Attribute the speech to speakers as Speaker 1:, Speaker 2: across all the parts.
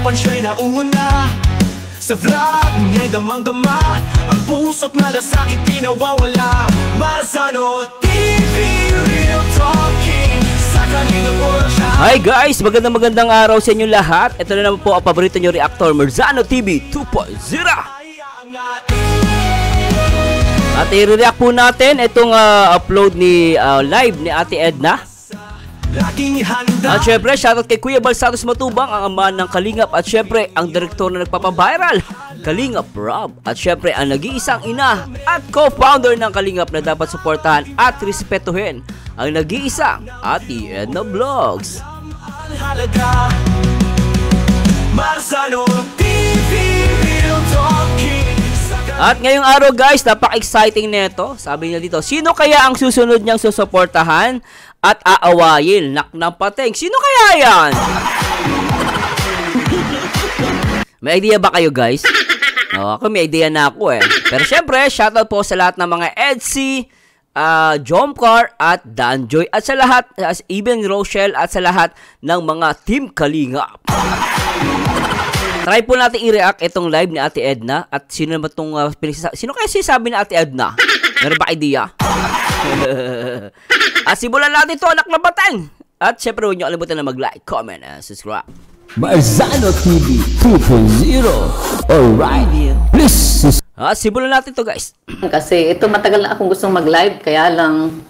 Speaker 1: harapan siya'y nauna. Sa vlog niya'y damang-dama, ang puso't malasakit di nawawala. Marzano TV, real talking, sa kanilang oras.
Speaker 2: Hi guys! Magandang araw sa inyo lahat. Ito na naman po ang paborito nyo reactor, Marzano TV 2.0. At i-react po natin itong upload ni live ni Ate Edna. At syempre, shoutout kay Kuya Balsatos Matubang, ang ama ng Kalingap. At syempre, ang direktor na nagpapaviral, Kalingap Rob. At syempre, ang nag-iisang ina at co-founder ng Kalingap na dapat suportahan at respetuhin, ang nag-iisang Ate Edna Vlogs. At ngayong araw guys, napaka-exciting nito. Sabi niya dito, sino kaya ang susunod niyang susuportahan at aawayin? Naknang pateng, sino kaya yan? May idea ba kayo guys? Ako may idea na ako eh. Pero syempre, shoutout po sa lahat ng mga EDSI, Jomcar at Danjoy at sa lahat, even Rochelle at sa lahat ng mga Team Kalingap. Try po natin i-react itong live ni Ate Edna. At sino naman itong sino kaya sinasabi ni Ate Edna? Meron ba idea? At simulan natin ito, anak na batang. At syempre huwag nyo kalimutan na mag-like, comment, and subscribe.
Speaker 3: Marzano TV 2.0. Alright, please.
Speaker 2: Simulan natin ito guys.
Speaker 4: Kasi ito matagal na akong gustong mag-live, kaya lang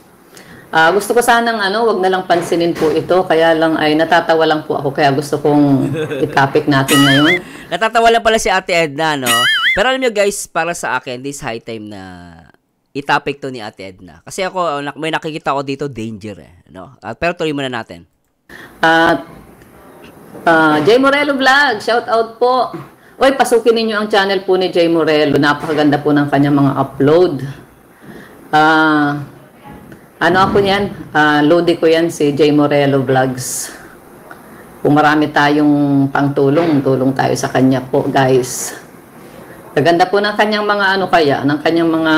Speaker 4: gusto ko sanang wag na lang pansinin po ito, kaya lang ay natatawa lang po ako, kaya gusto kong i-topic natin ngayon.
Speaker 2: Natatawa lang pala si Ate Edna, no? Pero alam nyo guys, para sa akin, this high time na i-topic to ni Ate Edna. Kasi ako, may nakikita ko dito, danger eh, no? Pero tuloy muna natin.
Speaker 4: Jay Morelo Vlog, shout out po. Oy, pasukin ninyo ang channel po ni Jay Morelo. Napakaganda po ng kanyang mga upload. Ano ako yan? Lodi ko yan si Jay Morelo Vlogs. Kung marami tayong pangtulong, tulong tayo sa kanya po, guys. Kaganda po ng kanyang mga ng kanyang mga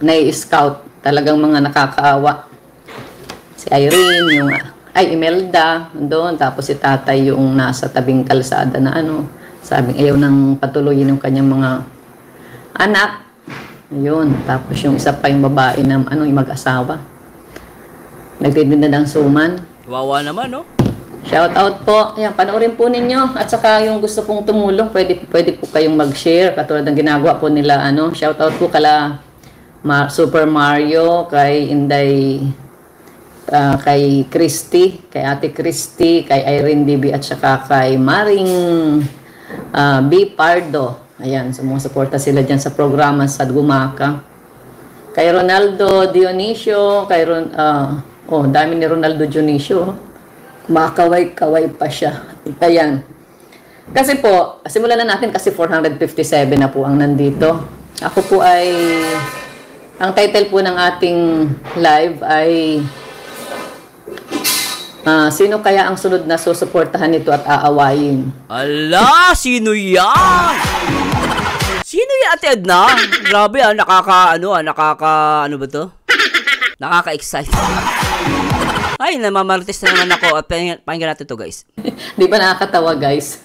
Speaker 4: nai-scout. Talagang mga nakakaawa. Si Irene, yung Imelda, doon. Tapos si tatay yung nasa tabing kalsada na sabing ayaw nang patuloyin yung kanyang mga anak. Ayun. Tapos yung isa pa yung babae na yung mag-asawa. Nagtitinda ng suman.
Speaker 2: Wawa naman, no?
Speaker 4: Shout out po. Yan, panoorin po ninyo. At saka yung gusto pong tumulong, pwede po kayong mag-share. Katulad ng ginagawa po nila, Shout out po kala Super Mario, kay Inday, kay Christy, kay Ate Christy, kay Irene DB, at saka kay Maring B. Pardo. Ayan, sumusuporta sila dyan sa programa sa Gumaka. Kay Ronaldo Dionisio, kay dami ni Ronaldo Dionisio. Makakaway-kaway pa siya. Ayan. Kasi po, simulan na natin kasi 457 na po ang nandito. Ako po ay, ang title po ng ating live ay, sino kaya ang sunod na susuportahan nito at aawayin?
Speaker 2: Ala, sino yan? Sino yan, Ate Edna? Grabe ano ba to? Nakaka-excite. Ay, namamarites na naman ako. At pakinggan natin to guys.
Speaker 4: Di ba nakakatawa guys?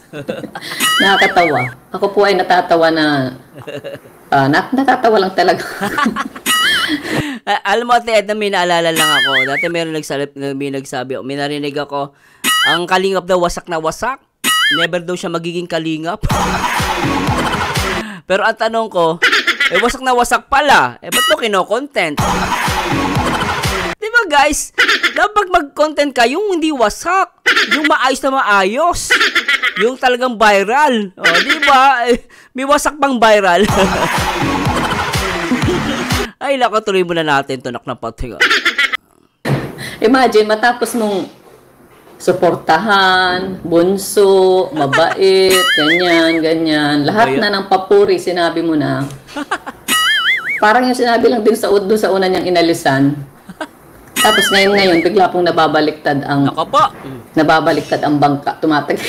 Speaker 4: Nakakatawa. Ako po ay natatawa na, natatawa lang talaga.
Speaker 2: Alam mo Ate Edna, may naalala lang ako. Dati may nagsabi, may narinig ako, ang Kalingap daw wasak na wasak. Never daw siya magiging Kalingap. Pero ang tanong ko, wasak na wasak pala. Ba't mo kino-content? Diba guys? Dapat mag-content ka yung hindi wasak. Yung maayos na maayos. Yung talagang viral. Diba? May wasak pang viral. Ay, lako, tuloy muna natin ito, naknapating.
Speaker 4: Imagine, matapos mong suportahan, bunso, mabait, ganyan. Lahat na ng papuri, sinabi mo na. Parang yung sinabi lang din sa una niyang inalisan. Tapos ngayon, bigla pong nababaliktad ang bangka, tumatag.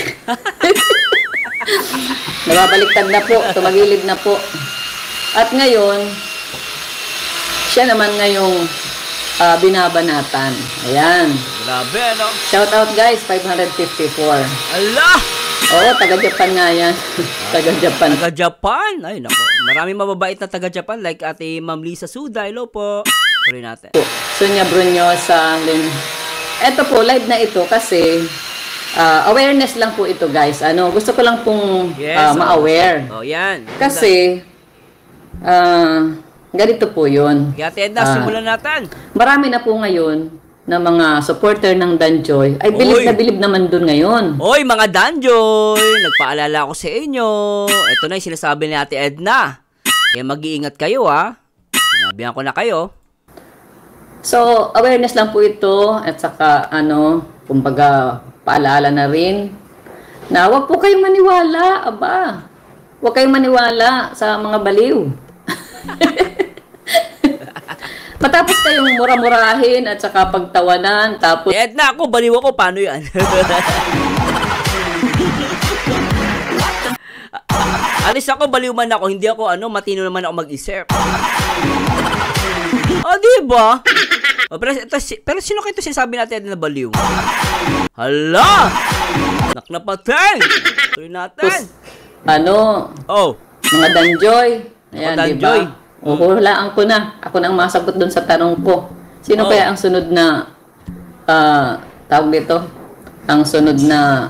Speaker 4: Nababaliktad na po, tumagilid na po. At ngayon, siya naman ngayong binabanatan. Ayan.
Speaker 2: Grabe, ano?
Speaker 4: Shout out guys, 554.
Speaker 2: Allah!
Speaker 4: Oo, taga-Japan nga yan. Taga-Japan.
Speaker 2: Taga-Japan? Ay, nako. Maraming mababait na taga-Japan like Ate Ma'am Lisa Suda. Hello po. Sorry natin.
Speaker 4: Sonia Brunyosa. Ito po, live na ito kasi awareness lang po ito, guys. Gusto ko lang pong ma-aware.
Speaker 2: Oh, yan.
Speaker 4: Kasi, ganito po yun.
Speaker 2: Kaya Ate Edna, simulan natin.
Speaker 4: Marami na po ngayon na mga supporter ng Danjoy ay bilib na bilib naman dun ngayon.
Speaker 2: Oy, mga Danjoy! Nagpaalala ako sa inyo. Ito na yung sinasabi ni Ate Edna. Kaya mag-iingat kayo, ha? Sinabihan ko na kayo.
Speaker 4: So, awareness lang po ito at saka, kumbaga, paalala na rin na huwag po kayong maniwala, aba. Huwag kayong maniwala sa mga baliw. Matapos kayong mura-murahin at saka pagtawanan, tapos...
Speaker 2: Edna, ako, baliw ako, paano yan? Alis ako, baliw man ako, hindi ako, matino naman ako mag-isip. Diba? Pero sino kayo ito sinasabi natin na baliw? Hala! Naknapatay! Tuloy natin.
Speaker 4: Mga Danjoy. Ayan,
Speaker 2: Danjoy.
Speaker 4: diba? Hulaan ko na. Ako na ang masagot dun sa tanong ko. Sino kaya ang sunod na, tawag dito? Ang sunod na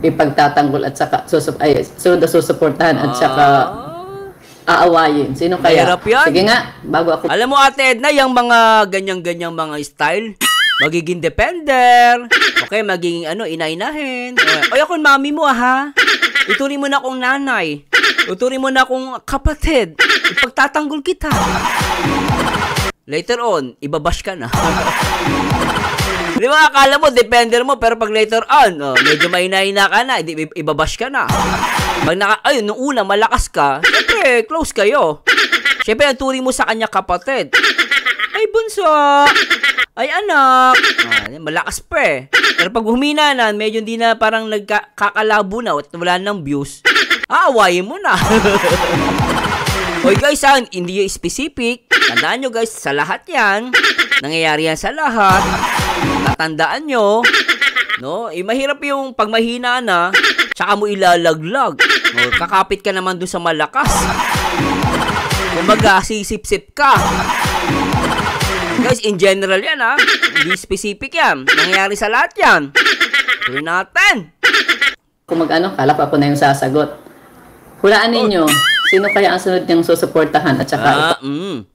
Speaker 4: ipagtatanggol at saka, sunod na susuportahan at saka aawayin. Sino kaya?
Speaker 2: Mahirap yan.
Speaker 4: Sige nga, bago ako.
Speaker 2: Alam mo Ate Edna, yung mga ganyang-ganyang mga style, magiging depender, okay, magiging ina-inahin. O ako mami mo ha, ituring mo na akong nanay, ituring mo na akong kapatid, ipagtatanggol kita. Later on, ibabash ka na. Di ba, akala mo, depender mo, pero pag later on, medyo mahina-hina ka na, ibabash ka na. Pag nung una, malakas ka, syempre, close kayo. Syempre, ang turing mo sa kanya kapatid. Ay, bunso. Ay, anak. Malakas pa eh. Pero pag humina na, medyo hindi na parang nagkakalabo na at wala nang views, aawayin mo na. Hoy guys, hindi yung specific. Tandaan nyo guys, sa lahat yan, nangyayari yan sa lahat. Tatandaan nyo, mahirap yung pag mahina na, tsaka mo ilalaglag. Kakapit ka naman dun sa malakas. Kumbaga, sisip-sip ka. Guys, in general yan ha. Hindi specific yan. Nangyayari sa lahat yan. Tuloy natin.
Speaker 4: Kung kala ko ako na yung sasagot. Hulaan ninyo, sino kaya ang sunod niyang susuportahan at saka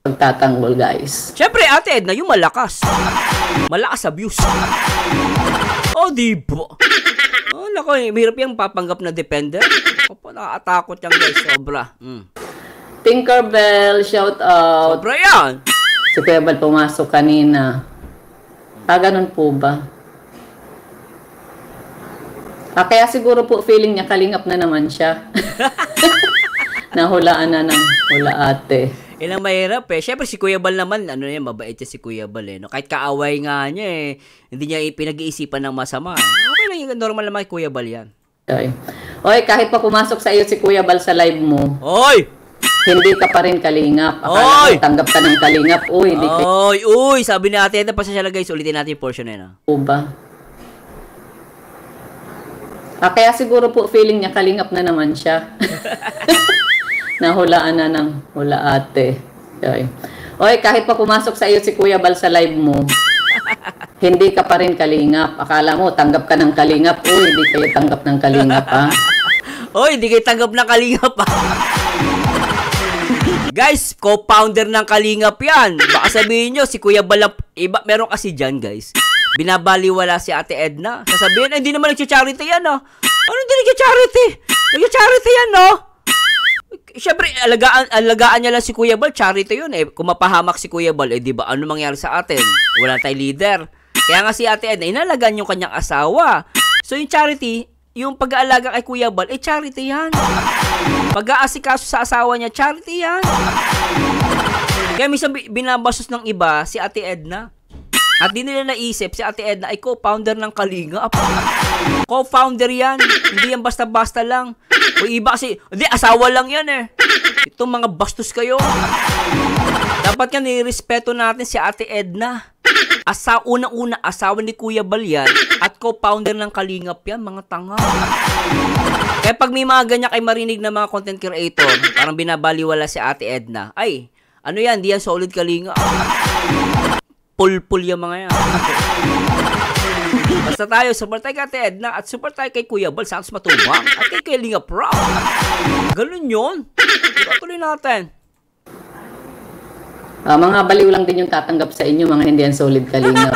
Speaker 4: pagtatanggol, guys?
Speaker 2: Siyempre, Ate Edna, yung malakas. Malakas sa views. Diba? Nako, mahirap yung papanggap na depender. Nakakatakot yan, guys. Sobra.
Speaker 4: Tinkerbell, shout out.
Speaker 2: Sobra yan.
Speaker 4: Si Kuya Bal pumasok kanina. Ganun po ba? Kaya siguro po feeling niya kalingap na naman siya. Nahulaan na ng hula ate.
Speaker 2: Ilang mahirap eh. Siyempre si Kuya Bal naman, mabait siya si Kuya Bal eh. Kahit kaaway nga niya eh, hindi niya pinag-iisipan ng masama. Okay lang yung normal naman Kuya Bal yan.
Speaker 4: Oy, kahit pa pumasok sa iyo si Kuya Bal sa live mo.
Speaker 2: Oy!
Speaker 4: Hindi ka pa rin kalingap. Akala mo, tanggap ka ng kalingap.
Speaker 2: Uy, sabi ni Ate Edna, pasensya lang guys, ulitin natin yung portion na yun.
Speaker 4: Ba? Kaya siguro po feeling niya kalingap na naman siya. Nahulaan na ng hula ate. Oy, kahit pa pumasok sa iyo si Kuya Bal sa live mo, hindi ka pa rin kalingap. Akala mo, tanggap ka ng kalingap. Hindi kayo tanggap ng kalingap, ha?
Speaker 2: Hindi kayo tanggap ng kalingap, ha? Guys, co-founder ng Kalingap yan. Baka sabihin nyo, si Kuya Bal, meron kasi dyan, guys. Binabaliwala si Ate Edna. Sasabihin, hindi naman nag-charity yan, no? Ano hindi nag-charity? Nag-charity yan, no? Siyempre, alagaan niya lang si Kuya Bal, charity yun eh. Kung mapahamak si Kuya Bal, di ba, ano mangyari sa atin? Wala tayong leader. Kaya nga si Ate Edna, inalagaan yung kanyang asawa. So yung charity, yung pag-aalaga kay Kuya Bal, charity yan. Pag-aasikaso sa asawa niya, charity yan. Kaya minsan binabasos ng iba si Ate Edna. At di nila naisip, si Ate Edna ay co-founder ng Kalingap. Co-founder yan. Hindi yan basta-basta lang. O iba kasi, hindi, asawa lang yan eh. Itong mga bastos kayo. Dapat nga nirespeto natin si Ate Edna. Unang-una, asawa ni Kuya Bal yan at co-founder ng Kalingap yan, mga tanga. Kaya pag may mga ganyan kay marinig na mga content creator, parang binabaliwala si Ate Edna. Ay, ano yan, di yan solid Kalingap. Pulpul yung mga yan. Basta tayo, support tayo kay Ate Edna at support tayo kay Kuya Bal Santos Matubang at kay Kalingap Rob. Ganun yun. Tuloy natin.
Speaker 4: Mga baliw lang din yung tatanggap sa inyo, mga hindi yan solid Kalingap.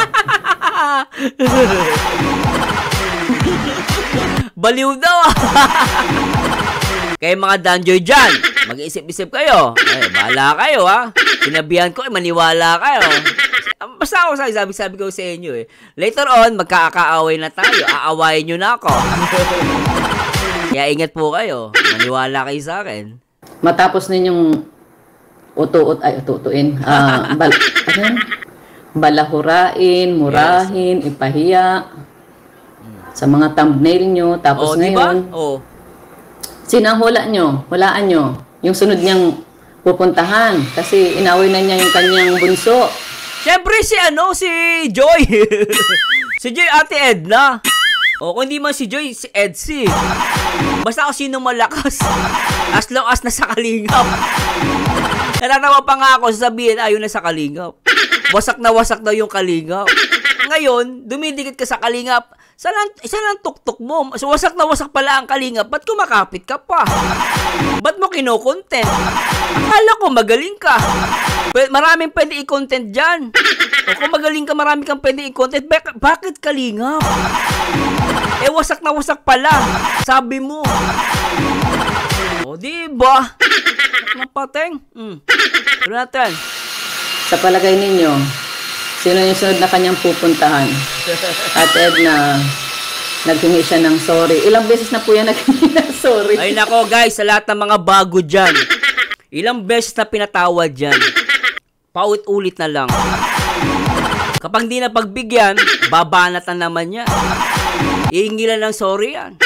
Speaker 2: Baliw daw. Kaya mga danjoy dyan, mag-iisip-isip kayo. Ay, bahala kayo ha. Sinabihan ko, maniwala kayo. Basta ako sabi ko sa inyo eh. Later on, magkakaaway na tayo. Aawayin nyo na ako. Kaya ingat po kayo. Maniwala kayo sa akin.
Speaker 4: Matapos ninyong utuutuin. Balahurain, murahin, ipahiya. Sa mga thumbnail nyo. Tapos ngayon,
Speaker 2: diba?
Speaker 4: sinahula nyo, hulaan nyo. Yung sunod niyang pupuntahan. Kasi inaway na niya yung kanyang bunso.
Speaker 2: Siyempre si Joy. Si Joy Ate Edna. O kung hindi man si Joy, si Edsy. Basta ako sino malakas. As long as nasa Kalingap. Natatawa pa nga ako sasabihin, ayaw na sa Kalingap. Wasak daw yung Kalingap. Ngayon, dumidikit ka sa Kalingap. Isa lang tuktok mo. So, wasak pala ang Kalingap. Ba't kumakapit ka pa? Ba't mo kino-content? Akala ko magaling ka. Maraming pwede i-content dyan. O kung magaling ka, marami kang pwede i-content. Bakit Kalingap? Wasak pala. Sabi mo. O, diba? Napateng. Ano natin?
Speaker 4: Sa palagay ninyo, sino yung sunod na kanyang pupuntahan? At Edna, naghingi siya ng sorry. Ilang beses na po yan naghingi ng sorry.
Speaker 2: Ay nako guys, sa lahat ng mga bago dyan. Ilang beses na pinatawad dyan. Paulit-ulit na lang. Kapag di na pagbigyan, babanat na naman yan. Ihingi lang ng sorry yan.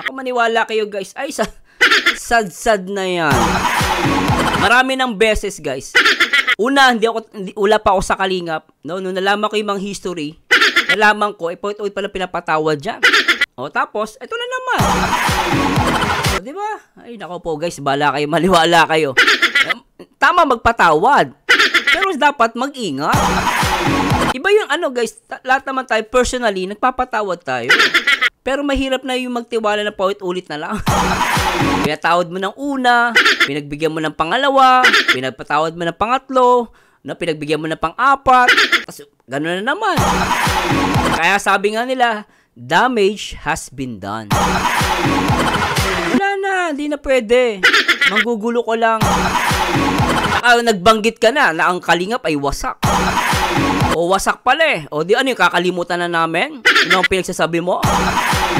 Speaker 2: Ako maniwala kayo guys. Ay, sad na yan. Marami ng beses guys. Una, wala pa ako sa Kalingap. No, nung nalaman ko yung mga history, nalaman ko, point-point pala pinapatawad dyan. O, tapos, ito na naman. O, diba? Ay, nako po guys, bala kayo, maliwala kayo. Tama magpatawad. Pero dapat mag-ingat. Iba yung guys, lahat naman tayo, personally, nagpapatawad tayo. Pero mahirap na yung magtiwala na paulit-ulit na lang. Pinatawad mo ng una, pinagbigyan mo ng pangalawa, pinagpatawad mo ng pangatlo, pinagbigyan mo ng pang-apat, tapos gano'n na naman. Kaya sabi nga nila, damage has been done. Wala na, hindi na pwede. Manggugulo ko lang. Nagbanggit ka na ang Kalingap ay wasak. O wasak pala eh. O di ano yung kakalimutan na namin? Ano ang pinagsasabi mo?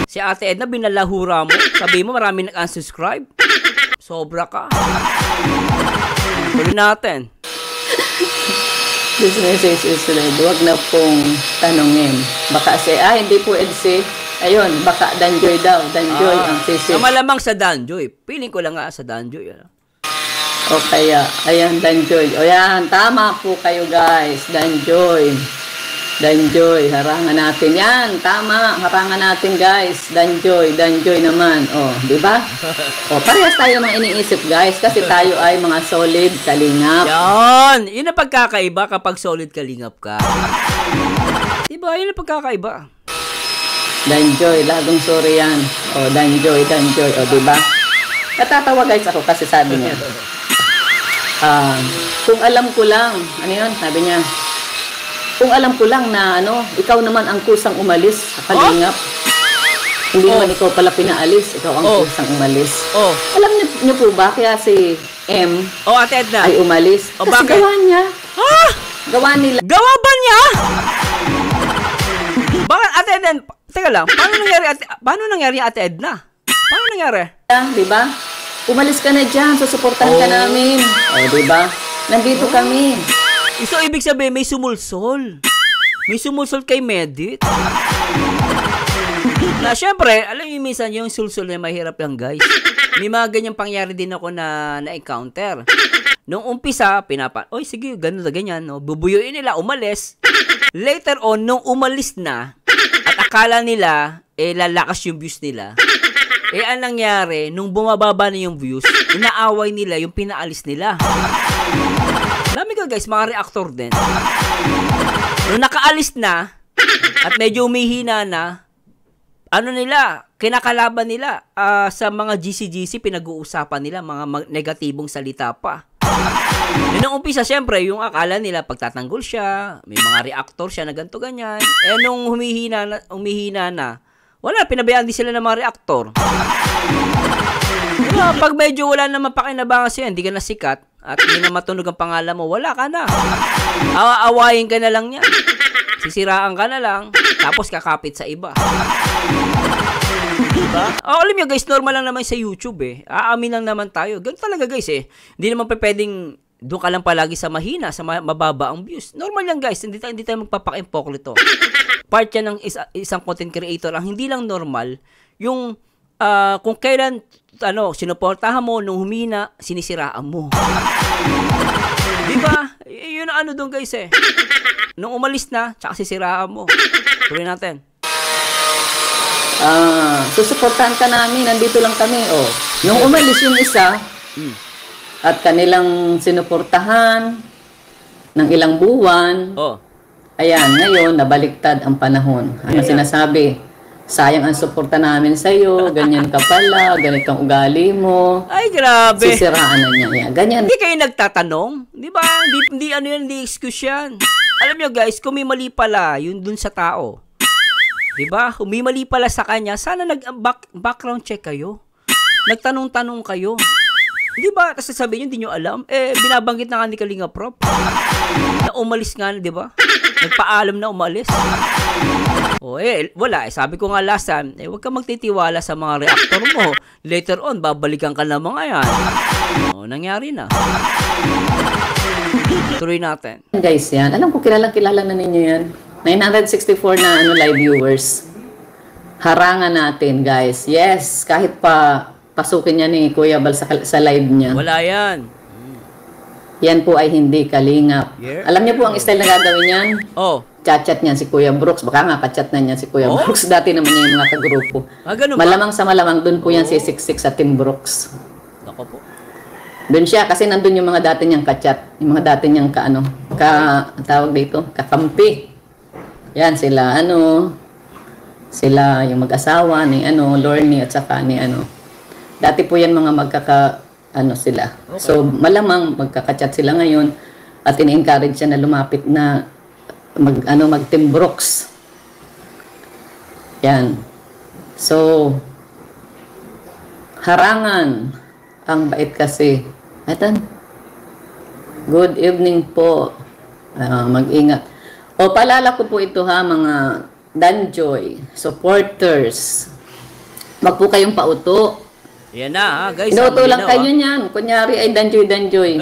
Speaker 2: Si Ate Edna, binalahura mo. Sabi mo marami nag-unsubscribe. Sobra ka. Tuloy natin.
Speaker 4: This message is read. Huwag na pong tanongin. Baka hindi po Edsy. Ayun, baka Danjoy daw. Danjoy ang sisi.
Speaker 2: Malamang sa Danjoy. Piling ko lang nga sa Danjoy.
Speaker 4: O kaya, ayan, Danjoy. O yan, tama po kayo guys. Danjoy. Harangan natin yan. Tama, harangan natin guys. Danjoy naman. O, di ba? O, parehas tayo mga iniisip guys. Kasi tayo ay mga solid Kalingap.
Speaker 2: Yan! Yun ang pagkakaiba kapag solid Kalingap ka. Diba? Yun ang pagkakaiba.
Speaker 4: Danjoy, lagong sorry yan. O, Danjoy. O, di ba? Natatawa guys ako kasi sabi niya. Kung alam ko lang, ano yun? Sabi niya, kung alam ko lang na ikaw naman ang kusang umalis sa Kalingap. Hindi naman ikaw pala pinaalis, ikaw ang kusang umalis. Alam niyo po ba kaya si M
Speaker 2: Ate Edna
Speaker 4: ay umalis? Kasi
Speaker 2: bakit?
Speaker 4: gawa niya. Gawa nila.
Speaker 2: Gawa ba niya? Bakit Ate Edna? Teka lang, paano nangyari Ate Edna? Paano nangyari?
Speaker 4: Di ba? Umalis ka na dyan, susuportahan ka namin. Di ba? Nandito kami.
Speaker 2: So, ibig sabihin, may sumulsol. May sumulsol kay Medit. Na, syempre, alam niyo minsan, yung sulsol na mahirap lang, guys. May mga ganyang pangyari din ako na-encounter. Nung umpisa, oy sige, ganun na ganyan, no? Bubuyuin nila, umalis. Later on, nung umalis na, at akala nila, lalakas yung views nila. Ang nangyari, nung bumababa na yung views, inaaway nila yung pinaalis nila. Dami ka guys, mga reactor din. Nung nakaalis na, at medyo umihina na, kinakalaban nila sa mga GC pinag-uusapan nila, mga negatibong salita pa. Nung umpisa, syempre, yung akala nila, pagtatanggol siya, may mga reactor siya na ganito ganyan. Nung humihina na, wala, pinabayaan din sila ng mga reactor. Pag medyo wala naman pakinabangan siya, hindi ka na sikat, at hindi na matunog ang pangalan mo, wala ka na. Aawayin ka na lang niya. Sisiraan ka na lang, tapos kakapit sa iba. Diba? Alam nyo guys, normal lang naman sa YouTube Aamin lang naman tayo. Ganun talaga guys Hindi naman pwedeng doon ka lang palagi sa mahina, sa mababa ang views. Normal yan guys, hindi tayo magpapaka-impoklito. Part yan ng isang content creator. Ang hindi lang normal, yung kung kailan sinuportahan mo, nung humina, sinisiraan mo. Diba? Yun ang doon guys Nung umalis na, tsaka sisiraan mo. Tuloy natin.
Speaker 4: Susuportahan ka namin, nandito lang kami. Nung umalis yung isa, at kanilang sinuportahan ng ilang buwan, ayan, ngayon, nabaliktad ang panahon. Sinasabi? Sayang ang suporta namin sa'yo, ganyan ka pala, ganito ang ugali mo.
Speaker 2: Ay, grabe.
Speaker 4: Sisiraan na niya. Ganyan.
Speaker 2: Hindi kayo nagtatanong? Di ba? Hindi excuse yan. Alam nyo guys, kung may mali pala, yun dun sa tao. Di ba? Kung may mali pala sa kanya, sana background check kayo. Nagtanong-tanong kayo. Di ba? Tapos sasabihin nyo, hindi nyo alam. Binabanggit na nga ni Kalinga Prop. Na umalis nga, di ba? Nagpaalam na umalis. Wala. Sabi ko nga last time, huwag kang magtitiwala sa mga reactor mo. Later on, babalikan ka na mga yan. Nangyari na. Tuloy natin.
Speaker 4: Guys, yan. Alam ko, kilala na ninyo yan. 964 na live viewers. Harangan natin, guys. Yes, kahit pa pasukin niya ni Kuya Bal sa live niya.
Speaker 2: Wala yan.
Speaker 4: Yan po ay hindi kalingap.
Speaker 2: Yeah.
Speaker 4: Alam niyo po ang style na gagawin niyan? Chat-chat niyan si Kuya Brooks. Baka nga kachat na niyan si Kuya Brooks. Dati naman niya yung mga kagrupo. Malamang sa malamang, doon po yan si 66 sa Team Brooks.
Speaker 2: Ako po.
Speaker 4: Doon siya kasi nandun yung mga dati niyang kachat. Yung mga dati niyang tawag dito, kakampi. Yan sila, sila yung mag-asawa ni Lorne at saka ni Dati po yan mga sila. Okay. So, malamang magkakachat sila ngayon at in-encourage siya na lumapit na mag-Team Brooks. Yan. So, harangan. Ang bait kasi. Good evening po. Mag-ingat. Paalala ko po ito mga Danjoy supporters. Wag po kayong pauto.
Speaker 2: Yan na guys.
Speaker 4: Inuto lang kayo niyan. Kunyari ay Danjoy.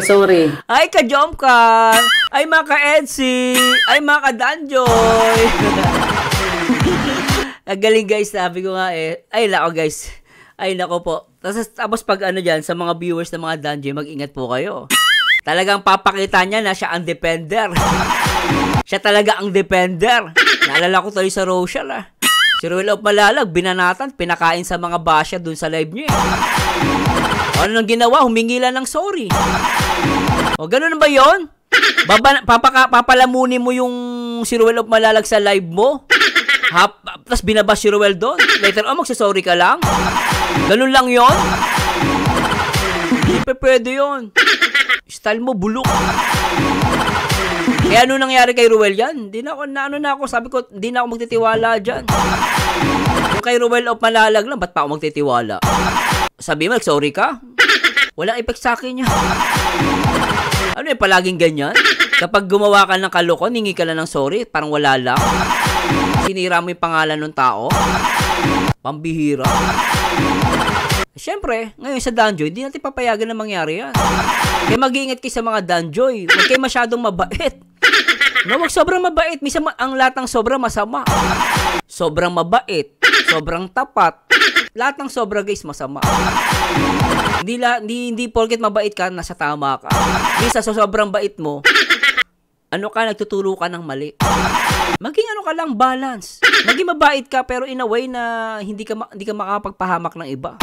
Speaker 4: Sorry. Ay
Speaker 2: ka-Jomcar. Ay mga ka-Edsy. Ay mga ka-Danjoy. Galing guys. Sabi ko nga Ay nako guys. Ay nako po. Tapos pag dyan sa mga viewers ng mga Danjoy, mag-ingat po kayo. Talagang papakita niya na siya ang defender. Siya talaga ang defender. Naalala ko tayo sa Rochelle Si Ruel of Malalag, binanatan, pinakain sa mga basya dun sa live niya. Ano nang ginawa? Humingi lang ng sorry. Ganun ba yon? Papalamunin mo yung si Ruel of Malalag sa live mo? Tapos binabas si Ruel doon? Later on, magsasorry ka lang? Ganun lang yon? Hindi pa pwede yun. Style mo, bulok. Kaya ano nangyari kay Ruel yan? Hindi na ako, sabi ko, hindi na ako magtitiwala dyan. Yung kay Ruel of Malalag lang, ba't pa ako magtitiwala? Sabi mo, sorry ka? Walang effect sa akin yan. Palaging ganyan? Kapag gumawa ka ng kaloko, hingi ka lang ng sorry, parang wala lang. Sinira mo yung pangalan ng tao. Pambihira. Siyempre, ngayon sa Danjoy, hindi natin papayagan na mangyari yan. Kaya mag-iingat kayo sa mga Danjoy. Huwag kayo masyadong mabait. No, wag sobrang mabait. Minsan ang lahat ng sobra masama. Sobrang mabait, sobrang tapat. Lahat ng sobra guys masama. Hindi porket mabait ka nasa tama ka. Minsan sa sobrang bait mo, nagtuturo ka ng mali. Maging ka lang, balance. Maging mabait ka pero in a way na hindi ka makakapagpahamak ng iba.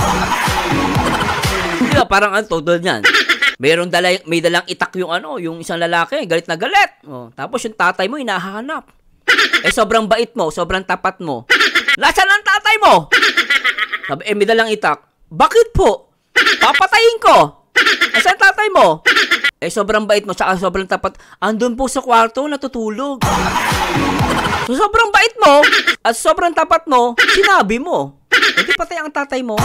Speaker 2: Di ba, parang tulad niyan. May dalang itak yung isang lalaki, galit na galit. Tapos yung tatay mo hinahanap. Sobrang bait mo, sobrang tapat mo. Nasaan ang tatay mo? Sabi, may dalang itak. Bakit po? Papatayin ko. Nasaan ang tatay mo? Sobrang bait mo, tsaka sobrang tapat. Andun po sa kwarto, natutulog. So, sobrang bait mo, at sobrang tapat mo, sinabi mo. Hindi patay ang tatay mo.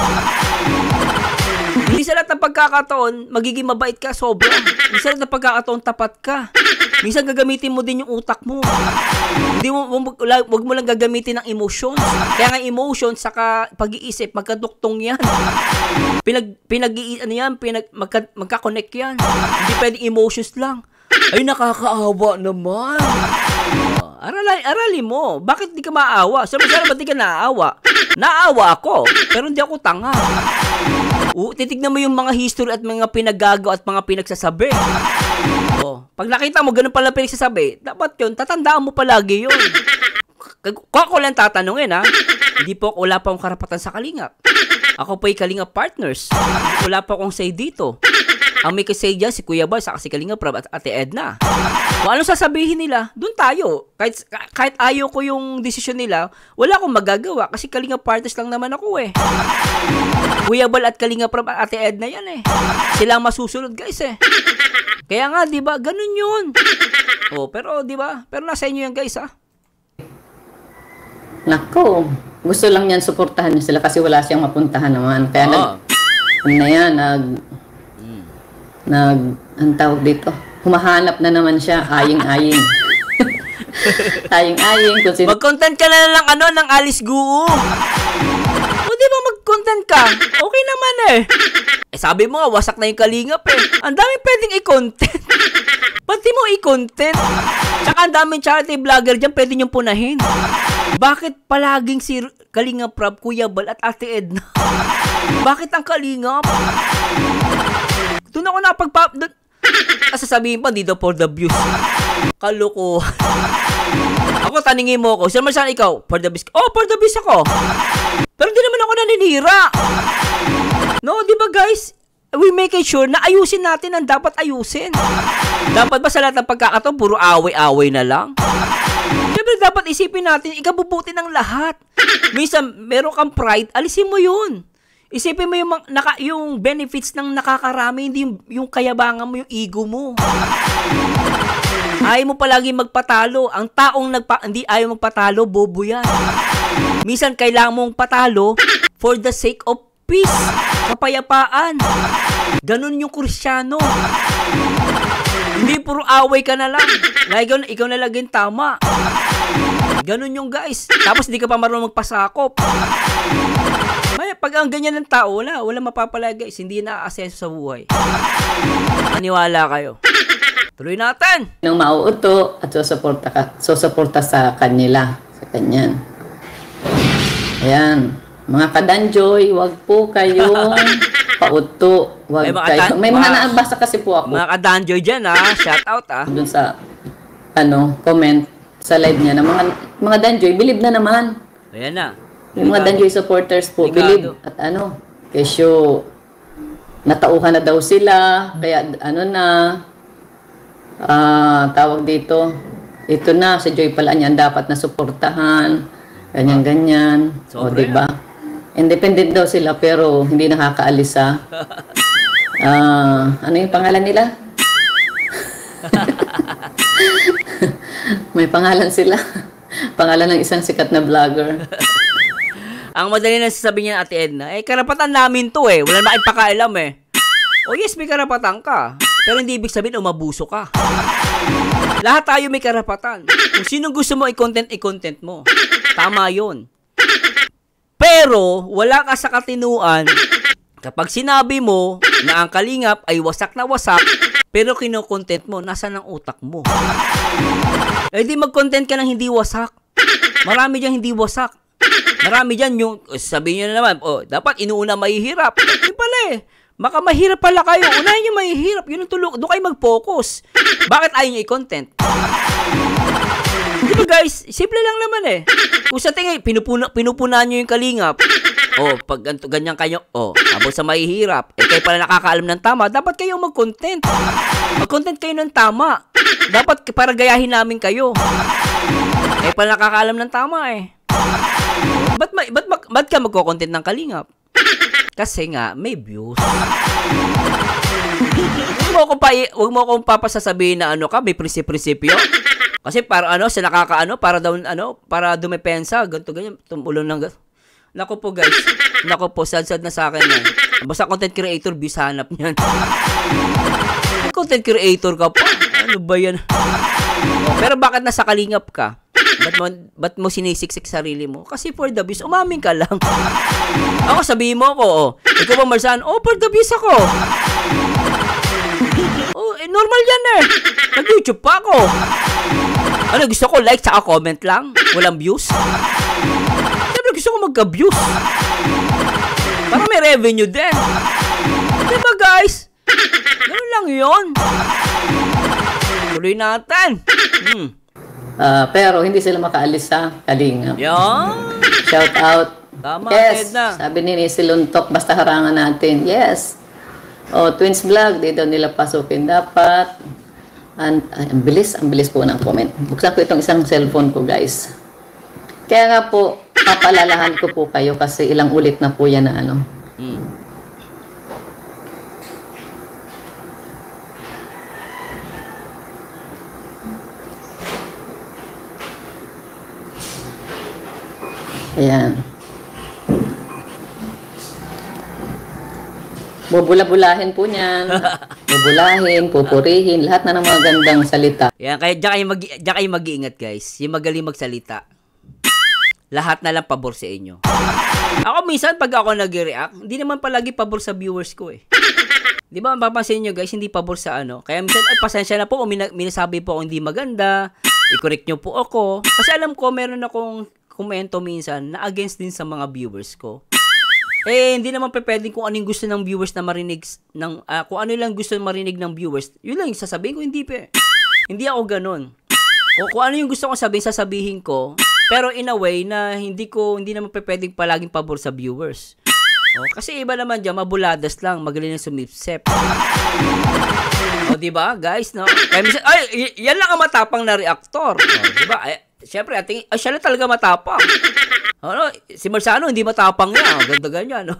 Speaker 2: Hindi sa lahat ng pagkakataon, magiging mabait ka, sobra. Hindi sa lahat ng pagkakataon, tapat ka. Minsan gagamitin mo din yung utak mo. Wag mo lang gagamitin ng emotions. Kaya nga emotions, saka pag-iisip, magkaduktong yan. Magka-connect yan. Hindi pwedeng emotions lang. Ay, nakakaawa naman. Aralin mo. Bakit di ka maawa? Sabi, ba't di ka naaawa? Naawa ako, pero hindi ako tanga. Titignan mo yung mga history at mga pinagagawa at mga pinagsasabi. Pag nakita mo, ganun pala pinagsasabi, dapat yun, tatandaan mo palagi yun. Kung ako lang tatanungin, hindi po, wala pa akong karapatan sa Kalingap. Ako po ay Kalingap partners. Wala pa akong say dito. Ang may kasay dyan, si Kuya Bal, saka si Kalingap at Ate Edna. Kung anong sasabihin nila, dun tayo. Kahit ayaw ko yung desisyon nila, wala akong magagawa kasi Kalingap partners lang naman ako eh. Kuya Bal at Kalingap at Ate Edna yan eh. Sila ang masusunod guys eh. Kaya nga, di ba, ganun yun. Pero di ba, pero nasa inyo yan guys
Speaker 4: Nako, gusto lang niyan suportahan niyo sila kasi wala siyang mapuntahan naman. Kaya ang tawag dito, humahanap na naman siya, aying-aying. Aying-aying.
Speaker 2: Mag-content ka na lang ng Alice Guo. Di ba mag-content ka? Okay naman eh. Sabi mo nga, wasak na yung Kalingap eh. Ang daming pwedeng i-content. Pati mo i-content. Tsaka ang daming charity vlogger dyan, pwede niyong punahin. Bakit palaging si Kalingap Rob, Kuya Bal at Ate Edna? Bakit ang Kalingap? Doon ako sasabihin pa, dito for the views. Kaloko. Ako, taningin mo ako. Saan ikaw? For the views. For the views ako. Pero di naman ako naninira. No, di ba guys? We make sure na ayusin natin ang dapat ayusin. Dapat ba sa lahat ng pagkakataon, puro away-away na lang? Siyempre, dapat isipin natin, ikabubuti ng lahat. Minsan, meron kang pride, alisin mo yun. Isipin mo yung benefits ng nakakarami, hindi yung kayabangan mo, yung ego mo. Ayaw mo palagi magpatalo. Ang taong hindi ayaw magpatalo, bobo yan. Minsan, kailangan mong patalo for the sake of peace, kapayapaan. Ganun yung Kristiyano. Hindi puro away ka na lang. Ikaw na laging tama. Ganun yung guys. Tapos hindi ka pa marunong magpasakop. Pag ang ganyan ng tao, wala mapapala guys. Hindi na-aasenso sa buhay. Maniwala kayo. Tuloy natin.
Speaker 4: Nang mauuto at susuporta sa kanila. Sa kanyan. Ayan. Mga kadanjoy, wag po kayong pauto. May mga naabasa kasi po ako.
Speaker 2: Mga kadanjoy dyan shout out
Speaker 4: Doon sa comment sa live niya na mga danjoy, believe na naman.
Speaker 2: Ayan na.
Speaker 4: Yung mga danjoy supporters po, believe. At kesyo natauhan na daw sila, kaya tawag dito, ito na, si Joy pala niyan dapat na suportahan, ganyan-ganyan. O, diba? Independent daw sila, pero hindi nakakaalis ano yung pangalan nila? May pangalan sila. Pangalan ng isang sikat na vlogger.
Speaker 2: Ang madali na sasabihin niya Ate Edna, karapatan namin to wala na ipakailam yes, may karapatan ka. Pero hindi ibig sabihin umabuso ka. Lahat tayo may karapatan. Kung sinong gusto mo i-content mo. Tama yun. Pero, wala ka sa katinuan Kapag sinabi mo na ang kalingap ay wasak na wasak, pero kino-content mo, nasa ng utak mo. Eh di mag-content ka ng hindi wasak. Marami dyan hindi wasak. Marami dyan yung, sabihin nyo na naman, dapat inuuna mahihirap. Hindi pala eh. Baka mahirap pala kayo. Unahin nyo mahihirap. Yun ang tulog. Doon kayo mag-focus. Bakit ayaw nyo i-content? Diba guys, simple lang naman eh. Kung sa tingin, pinupunan nyo yung kalingap. Pag ganyan kayo, abot sa mahihirap, kayo pala nakakaalam ng tama, dapat kayo mag-content. Mag-content kayo ng tama. Dapat para gayahin namin kayo. Kayo pala nakakaalam ng tama eh. Ba't ka magko-content ng kalingap? Kasi nga, may views. Huwag mo akong papasasabihin na may prinsipyo. Kasi para sa para dumepensa, ganito ganyan, tumulong ng Nako po guys, sad na sa akin yan. Basta content creator, views hanap niyan. Content creator ka pa. Ano ba yan? Pero bakit nasa kalingap ka? Ba't mo sinisiksik sarili mo? Kasi for the views, umamin ka lang. Ako, sabihin mo ako, ikaw ba Marsan? For the views ako. Normal yan eh. Nag-YouTube pa ako. Ano, gusto ko like tsaka comment lang? Walang views? Siyempre, gusto ko magka-views. Para may revenue din. Diba guys? Ganun lang yun. Tuloy natin.
Speaker 4: Pero hindi sila makaalis sa kalingap.
Speaker 2: Yan.
Speaker 4: Shout out.
Speaker 2: Tama,
Speaker 4: yes,
Speaker 2: Edna.
Speaker 4: sabi ni Siluntok, basta harangan natin. Yes. Twins Vlog, di daw nila pasukin dapat. Ang bilis po ng comment. Buksan ko itong isang cellphone ko, guys. Kaya nga po, papalalahan ko po kayo kasi ilang ulit na po yan na ano. Ayan. Bubula-bulahin po niyan. Bubulahin, pupurihin, lahat na ng mga gandang salita.
Speaker 2: Yan, kaya diyan kayo mag-iingat guys. Yung magaling magsalita. Lahat na lang pabor sa inyo. Ako minsan pag ako nag-react, hindi naman palagi pabor sa viewers ko eh. Di ba, mapapansin nyo guys, hindi pabor sa ano. Kaya minsan, pasensya na po kung minasabi po ako hindi maganda. I-correct nyo po ako. Kasi alam ko, meron akong komento minsan na against din sa mga viewers ko. Hindi naman pwedeng kung anong gusto ng viewers na marinig kung ano lang gusto marinig ng viewers, yun lang yung sasabihin ko, hindi pa. Hindi ako ganun. O kung ano yung gusto ko sasabihin ko, pero in a way na hindi naman pwedeng palaging pabor sa viewers. Kasi iba naman diyan, mabuladas lang, magaling na sumipsep. Di ba, guys, no? Kaya minsan, yan lang ang matapang na reactor. Di ba? Syempre, siya lang talaga matapang. Si Marciano hindi matapang niya. Ganda ganyan.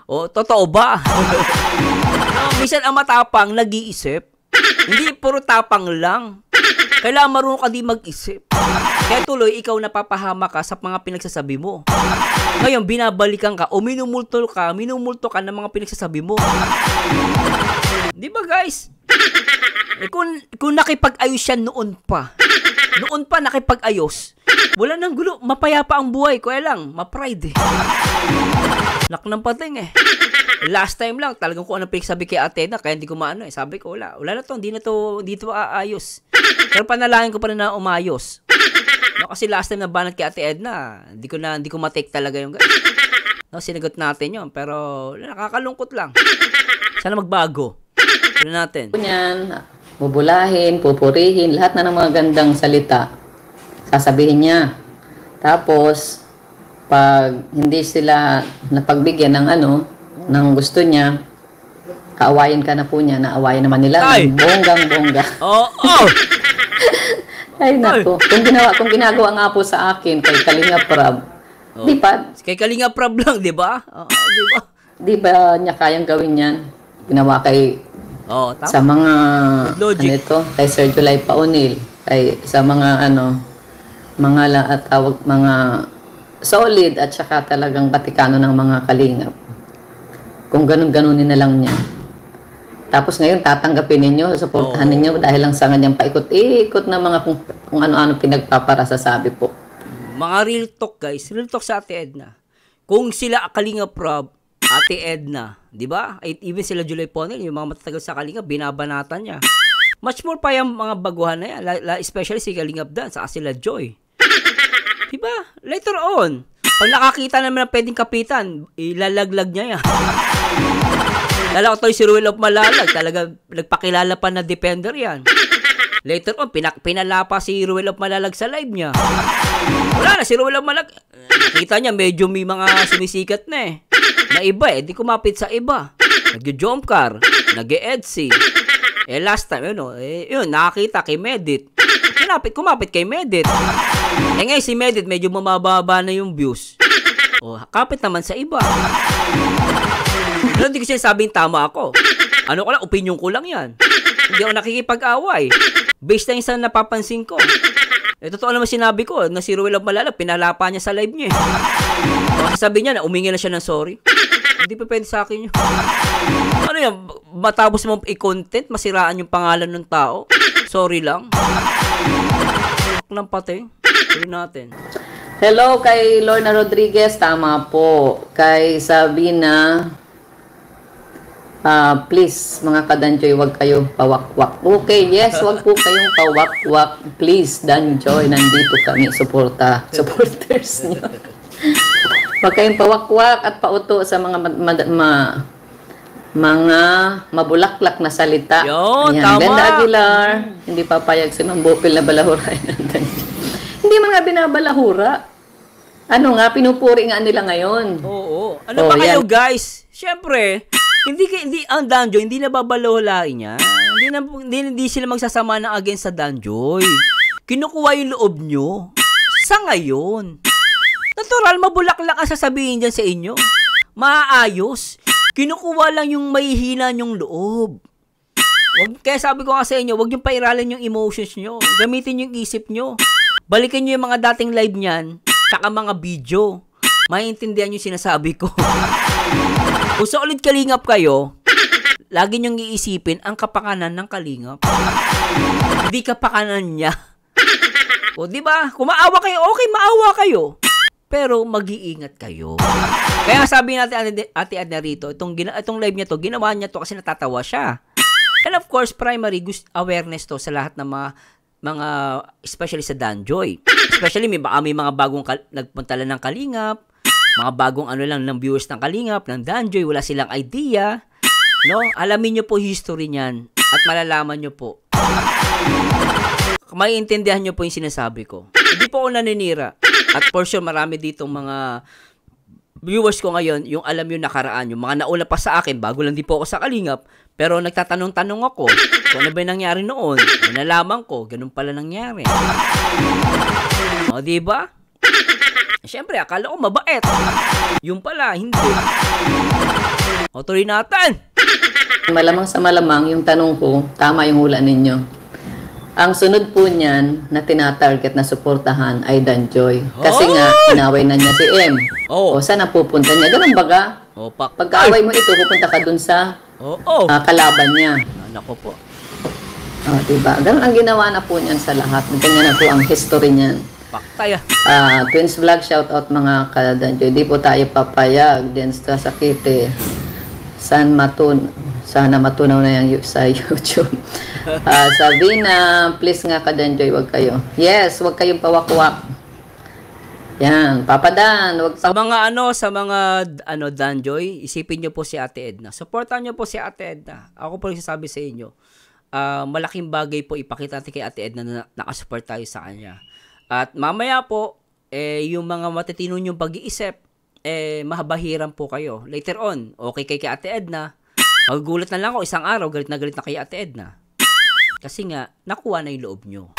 Speaker 2: Totoo ba? Minsan ang matapang, nag-iisip. Hindi puro tapang lang. Kailangan marunong ka di mag-isip. Kaya tuloy, ikaw napapahama ka sa mga pinagsasabi mo. Ngayon, binabalikan ka o minumulto ka ng mga pinagsasabi mo. Di ba guys? Kung nakipag-ayos siya noon pa nakipag-ayos, wala nang gulo, mapayapa ang buhay. Kaya lang, ma-pride eh. Lak ng pating eh. Last time lang, talagang kung ano pinagsabi kay Ate Edna, kaya hindi ko maano eh. Sabi ko, wala na to, hindi to aayos. Pero panalangin ko pa na umayos. Kasi last time na banat kay Ate Edna, hindi ko matake talaga yung guys. Sinagot natin yun, pero nakakalungkot lang. Sana magbago. Ano natin? Yan,
Speaker 4: bubulahin, pupurihin, lahat na ng mga gandang salita. Sasabihin niya. Tapos, pag hindi sila napagbigyan ng gusto niya, kaawayin ka na po niya, naawayin naman nila. Bonggang-bongga. Ay, naku. Kung ginagawa nga po sa akin, kay Kalinga Prab, di ba?
Speaker 2: Kay Kalinga Prab lang, di ba? Di ba?
Speaker 4: Di ba niya kayang gawin yan? Ginawa kay
Speaker 2: tama.
Speaker 4: Sa mga kay Sir July Paunil, sa mga mga solid at saka talagang batikano ng mga kalingap. Kung ganun-ganunin na lang niya. Tapos ngayon tatanggapin ninyo, suportahan ninyo dahil lang sa kanyang paikot-ikot na mga kung ano-ano pinagpaparasasabi po.
Speaker 2: Mga real talk guys, real talk sa Ate Edna. Kung sila Kalinga Prab, Ate Edna, di ba? Even sila July Ponel, yung mga matatagal sa Kalingap, binabanatan niya. Much more pa yung mga baguhan na yan, especially si Kalingap Dan, saka sila Joy. Di ba? Later on, pag nakakita naman na pwedeng kapitan, ilalaglag niya yan. Lala ko si Ruel of Malalag, talaga nagpakilala pa na defender yan. Later on, pinalapa si Ruel of Malalag sa live niya. Wala na, si Ruel of Malalag, nakita niya, medyo may mga sumisikat na eh. Na iba eh, di kumapit sa iba. Nag-jump car, nag-EDC. Last time, yun, nakakita kay Medit. Kumapit kay Medit. Ngayon si Medit, medyo mamababa na yung views. Kapit naman sa iba. Pero hindi ko sinasabing tama ako. Ano ko lang, opinion ko lang yan. Hindi ako nakikipag-away. Based na yung sa napapansin ko. Totoo naman sinabi ko, na si Ruel of Malalag, pinalapa niya sa live niya eh. Sabi niya na, umingi na siya ng sorry. Hindi pa pwede sa akin yun. Ano yan, matapos mo i-content, masiraan yung pangalan ng tao. Sorry lang. Lang pati. Tuloy natin.
Speaker 4: Hello kay Lorna Rodriguez, tama po. Kay Sabina, please, mga kadanjoy, wag kayo pawakwak. Okay, yes, wag po kayong pawakwak. Please, Danjoy, nandito kami, supporters niyo. Wag kayong pawakwak at pauto sa mga mga mabulaklak na salita.
Speaker 2: Yo,
Speaker 4: ayan,
Speaker 2: tama.
Speaker 4: Glenda Aguilar, hindi papayag si Mang Bopil na balahuray ng Danjoy. Hindi man nga binabalahura. Ano nga, pinupuri nga nila ngayon.
Speaker 2: Oo. Ano ba kayo, guys? Siyempre, hindi ang Danjoy, hindi nababalahulain niya. Hindi sila magsasama na against sa Danjoy. Kinukuha yung loob nyo. Sa ngayon. Natural, mabulaklak ang sasabihin dyan sa inyo. Maayos. Kinukuha lang yung mahihina nyong loob. Kaya sabi ko nga sa inyo, huwag yung pairalin yung emotions nyo. Gamitin yung isip nyo. Balikan nyo yung mga dating live niyan, tsaka mga video. Maiintindihan yung sinasabi ko. Kung sa ulit Kalingap kayo, lagi nyong iisipin ang kapakanan ng Kalingap. Hindi kapakanan niya. O, di ba? Kung maawa kayo, okay, maawa kayo. Pero mag-iingat kayo. Kaya sabi natin, Ate Edna rito, itong live niya to, ginawa niya to kasi natatawa siya. And of course, primary awareness to sa lahat ng mga especially sa Danjoy. Especially may mga bagong nagpunta lang ng Kalingap, mga bagong lang ng viewers ng Kalingap, ng Danjoy, wala silang idea. No? Alamin niyo po history niyan at malalaman niyo po. Maiintindihan niyo po yung sinasabi ko. Hindi po ako naninira. At for sure, marami ditong mga viewers ko ngayon, yung alam yung nakaraan, yung mga nauna pa sa akin, bago lang di po ako sa Kalingap, pero nagtatanong-tanong ako, kung ano ba yung nangyari noon, nalaman ko, ganun pala nangyari. O, diba? Siyempre, akala ko mabait. Yung pala, hindi. O, tuloy natin.
Speaker 4: Malamang sa malamang, yung tanong ko, tama yung hula ninyo. Ang sunod po niyan na tinatarget na suportahan ay Danjoy. Kasi nga, inaway na niya si M. O saan ang pupunta niya? Ganun baga? Pagka-away mo ito, pupunta ka dun sa kalaban niya.
Speaker 2: Anak ko po.
Speaker 4: Diba? Ganun ang ginawa na po niyan sa lahat. Ganyan na po ang history niyan.
Speaker 2: Paktay
Speaker 4: Twins Vlog, shout out mga ka-Danjoy. Di po tayo papayag din sa sakit. Sana matunaw na yung sa YouTube. Sabi na, please nga ka-Danjoy, wag kayo. Yes, wag kayong pawakwak. Yan, Papadan, wag
Speaker 2: sa mga Danjoy, isipin niyo po si Ate Edna. Supportan niyo po si Ate Edna. Ako po nagsasabi sa inyo, malaking bagay po ipakita natin kay Ate Edna na nakasupport tayo sa kanya. At mamaya po, yung mga matitino niyong pag-iisip, mahabahiran po kayo. Later on, okay kay Ate Edna, magugulat na lang ako isang araw, galit na kay Ate Edna. Kasi nga, nakuha na yung loob nyo.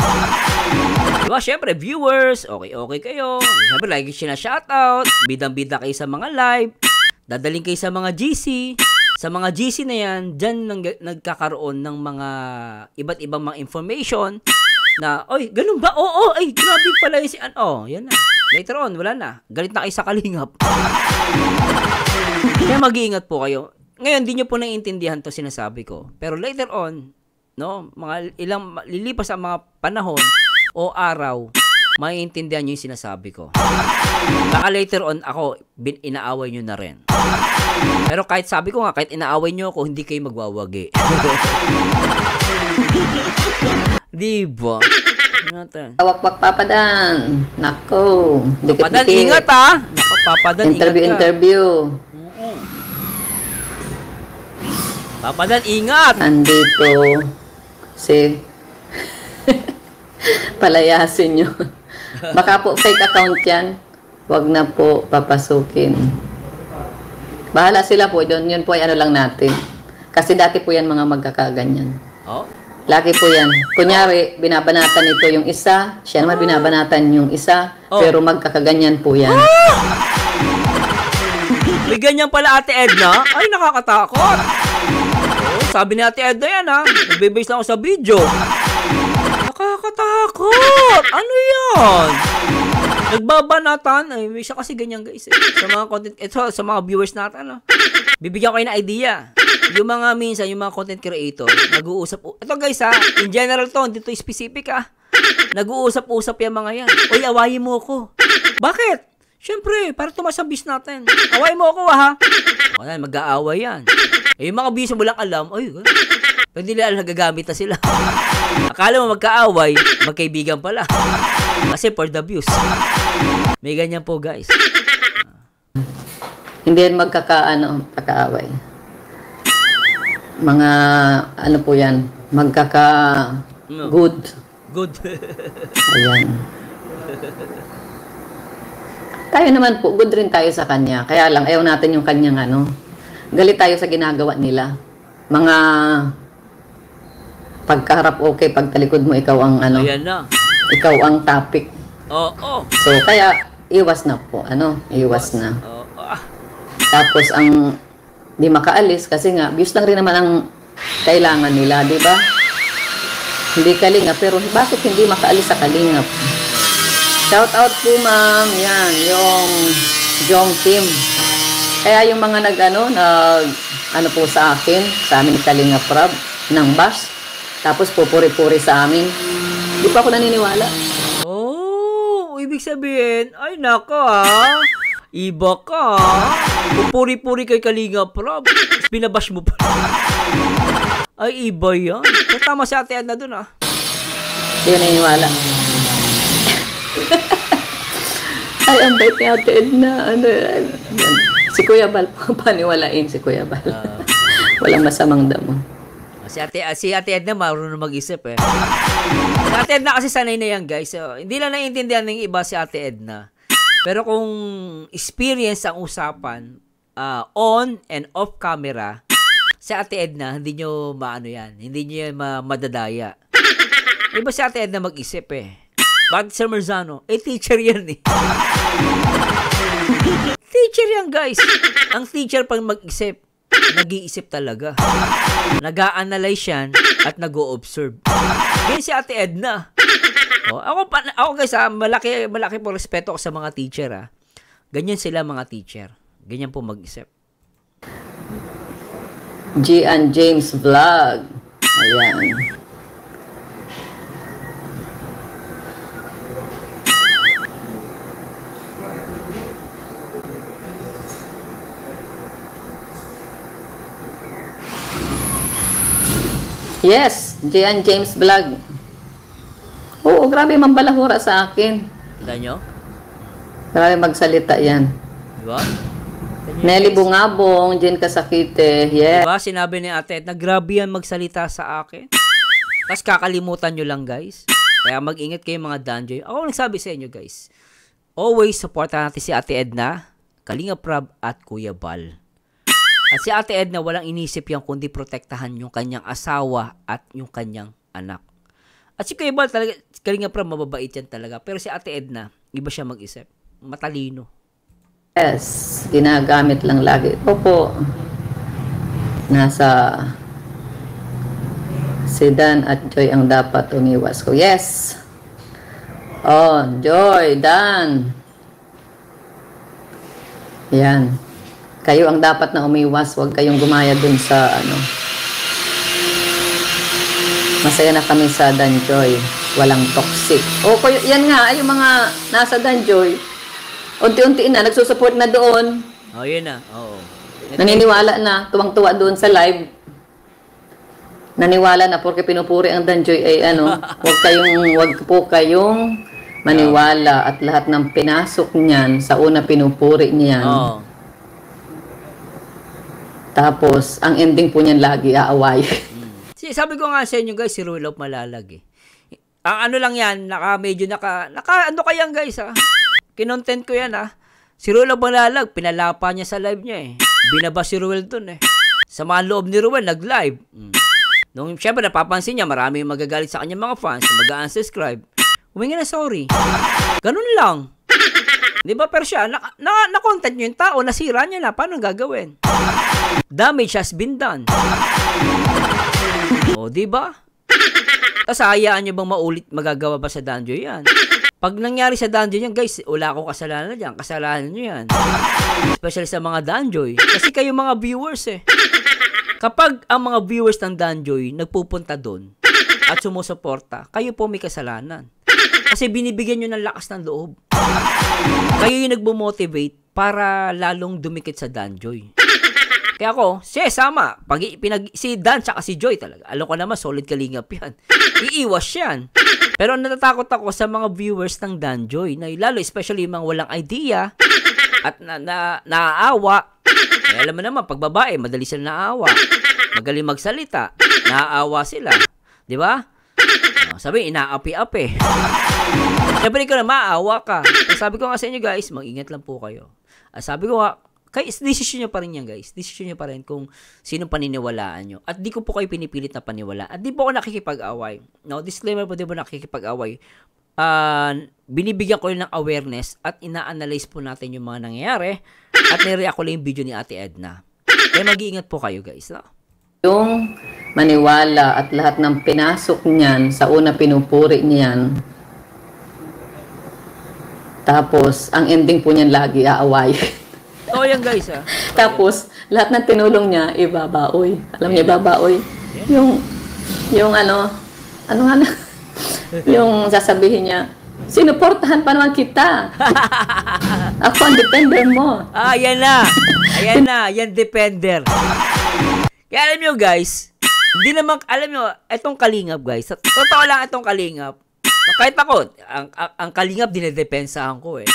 Speaker 2: Diba? Siyempre, viewers, okay kayo. Siyempre, lagi siya na shoutout. Bidang-bida kayo sa mga live. Dadaling kayo sa mga GC. Sa mga GC na yan, dyan nagkakaroon ng mga iba't ibang mga information na, oy, ganun ba? Oo, ay, grabe pala yung yan na. Later on, wala na. Galit na kayo sa Kalingap. Kaya mag-iingat po kayo. Ngayon, di nyo po naiintindihan to sinasabi ko. Pero later on, no, lilipas ang mga panahon o araw, maiintindihan nyo yung sinasabi ko. Baka later on, ako, inaaway nyo na rin. Pero kahit sabi ko nga, kahit inaaway nyo ako, hindi kayo magwawagi. Diba?
Speaker 4: Wakwak Papadan. Nako.
Speaker 2: Papadan, ingat ha. Nako, Papadan,
Speaker 4: interview,
Speaker 2: ingat ka.
Speaker 4: interview.
Speaker 2: Papadan, ingat.
Speaker 4: Andito si palayasin nyo. Baka po fake account yan. Huwag na po papasukin. Bahala sila po doon. Yun po ay ano lang natin. Kasi dati po yan mga magkakaganyan.
Speaker 2: Oh?
Speaker 4: Laki po yan. Kunyari, binabanatan ito yung isa. Siya naman binabanatan yung isa.
Speaker 2: Oh.
Speaker 4: Pero magkakaganyan po yan.
Speaker 2: May ganyan pala Ate Edna? Ay, nakakatakot. Oh, sabi ni Ate Edna yan ha. Nagbe-base lang ako sa video. Nakakatakot. Ano yan? Nagbabanatan. Ay, may siya kasi ganyan guys. Sa mga content, ito, sa mga viewers natin. Bibigyan ko kayo ng idea. Yung mga minsan, yung mga content creator, nag-uusap. Ito guys ha, in general to, dito specific ha. Nag-uusap-usap yung mga yan. Uy, awayin mo ako. Bakit? Siyempre, para tumasabis natin. Awayin mo ako ha. O yan, mag-aaway yan. Eh, yung mga biso mo lang alam, ay, pag nila alam, nagagamit na sila. Akala mo magkaaway, magkaibigan pala. Kasi for the views. May ganyan po guys.
Speaker 4: Hindi yan magkakaaway. Mga, ano po yan, magkaka-good.
Speaker 2: Good.
Speaker 4: Ayan. Tayo naman po, good rin tayo sa kanya. Kaya lang, ayaw natin yung kanyang ano. Galit tayo sa ginagawa nila. Mga pagkaharap okay, pagtalikod mo, ikaw ang ano.
Speaker 2: Ayan na.
Speaker 4: Ikaw ang topic.
Speaker 2: Oo.
Speaker 4: So, kaya, iwas na po. Iwas na.
Speaker 2: Oo.
Speaker 4: Tapos, ang di makaalis kasi nga views lang rin naman ang kailangan nila, di ba? Hindi kalingap, pero bakit hindi makaalis sa kalingap? Shout out po ma'am, yan, yung Jong Team. Kaya yung mga ano po sa akin, sa amin Kalingap Rob, ng bus, tapos pupuri-puri sa amin. Di pa ako naniniwala.
Speaker 2: Oh, ibig sabihin, ay nako ha. Iba ka. Pupuri-puri kay Kalingap Rob. Binabash mo pa. Ay, iba yan. Tama si Ate Edna dun ah.
Speaker 4: Hindi ko naniniwala. Ay, ang bait ni Ate Edna. Si Kuya Bal, paniwalain si Kuya Bal. Walang masamang damo.
Speaker 2: Si Ate Edna marunong mag-isip eh. Si Ate Edna kasi sanay na yan guys. So, hindi lang naiintindihan ng iba si Ate Edna. Pero kung experience ang usapan, on and off camera, si Ate Edna, hindi nyo maano yan. Hindi nyo yan madadaya. Iba si Ate Edna mag-isip eh. Bakit Sir Marzano? Eh, teacher yan eh. Teacher yan guys. Ang teacher pag mag-isip, nag-iisip talaga. Nag-a-analyze yan at nag-o-observe. Ganyan si Ate Edna. Oh, ako guys malaki po respeto ko sa mga teacher ha. Ganyan sila mga teacher. Ganyan po mag-isip.
Speaker 4: Gian James Vlog. Ayan. Yes, Gian James Vlog. Oo, grabe mambalahura sa akin.
Speaker 2: Tanda nyo?
Speaker 4: Grabe magsalita yan.
Speaker 2: Diba?
Speaker 4: Nelly Bungabong, Jen Kasakite, yeah.
Speaker 2: Diba? Sinabi ni Ate Edna, grabe yan magsalita sa akin. Tapos kakalimutan nyo lang guys. Kaya mag-ingat kayo mga danjoy. Ako nagsabi sa inyo guys. Always supportan natin si Ate Edna, Kalingap Rob at Kuya Bal. At si Ate Edna walang inisip yan kundi protektahan yung kanyang asawa at yung kanyang anak. At si Kuya Bal talaga, Kalingap Rob mababait yan talaga. Pero si Ate Edna, iba siya mag-isip. Matalino.
Speaker 4: Yes, ginagamit lang lagi. Opo. Nasa si Dan at Joy ang dapat umiwas ko. Yes. Oh, Joy, Dan. Yan. Kayo ang dapat na umiwas. Huwag kayong gumaya dun sa ano. Masaya na kami sa Danjoy. Walang toxic. O, yan nga, yung mga nasa Danjoy, unti-unti na, nagsusupport na doon.
Speaker 2: Oh, yun na. Oo.
Speaker 4: Naniniwala na, tuwang-tuwa doon sa live. Naniwala na porque pinupuri ang Danjoy ay ano, wag po kayong maniwala at lahat ng pinasok niyan sa una pinupuri niyan. Tapos ang ending po niyan lagi aaway.
Speaker 2: Sabi ko nga sa inyo guys, si Ruel of Malalag eh. Ang ano lang yan, medyo ano kayan guys ha? Kinontent ko yan ha. Si Ruel of Malalag, pinalapa niya sa live niya eh. Binaba si Ruel dun eh. Sa mga loob ni Ruel, nag-live. Nung syempre napapansin niya, marami yung magagalit sa kanyang mga fans, mag-unsubscribe. Humingi na sorry. Ganun lang. Diba? Pero siya, na-content niyo yung tao, nasira niya na. Paano gagawin? Damage has been done. O, diba? Tapos hayaan niyo bang magagawa ba sa Danjoy yan? Pag nangyari sa Danjoy yan, guys, wala akong kasalanan dyan. Kasalanan niyo yan. Especially sa mga Danjoy. Kasi kayo mga viewers eh. Kapag ang mga viewers ng Danjoy nagpupunta doon at sumusuporta, kayo po may kasalanan. Kasi binibigyan nyo ng lakas ng loob. Kayo yung nagbo-motivate para lalong dumikit sa Danjoy. Kaya ako, sama. Si Dan tsaka si Joy talaga. Alam ko naman, solid kalingap yan. Iiwas yan. Pero natatakot ako sa mga viewers ng Danjoy, na lalo especially yung mga walang idea at naaawa. Eh, alam mo naman, pag babae, madali sila naaawa. Magaling magsalita. Naaawa sila. Di ba? Sabi, inaapi-api. Siyempre ko na, maawa ka. Sabi ko nga sa inyo guys, mag-ingat lang po kayo. Sabi ko nga, decision nyo pa rin yan guys. Decision nyo pa rin kung sino paniniwalaan nyo. At di ko po kayo pinipilit na paniwala. At di po ako nakikipag-away. No, disclaimer po, di po nakikipag-away. Binibigyan ko rin ng awareness at ina-analyze po natin yung mga nangyayari at nire-react ko lang yung video ni Ate Edna. Kaya mag-iingat po kayo guys. No?
Speaker 4: Yung maniwala at lahat ng pinasok niyan sa una pinupuri niyan. Tapos ang ending po niyan lagi aaway.
Speaker 2: Oo yan guys ha.
Speaker 4: Tapos lahat ng tinulong niya ibabaoy. Alam niya ibabaoy. Yung ano nga na yung sasabihin niya, sinuportahan pa naman kita. Ako ang defender mo.
Speaker 2: Yan na. Ayan na. Yan defender. Kaya alam nyo guys, hindi naman, alam nyo, etong kalingap guys, totoo lang etong kalingap. Kahit ako, ang kalingap dinedepensahan ko eh.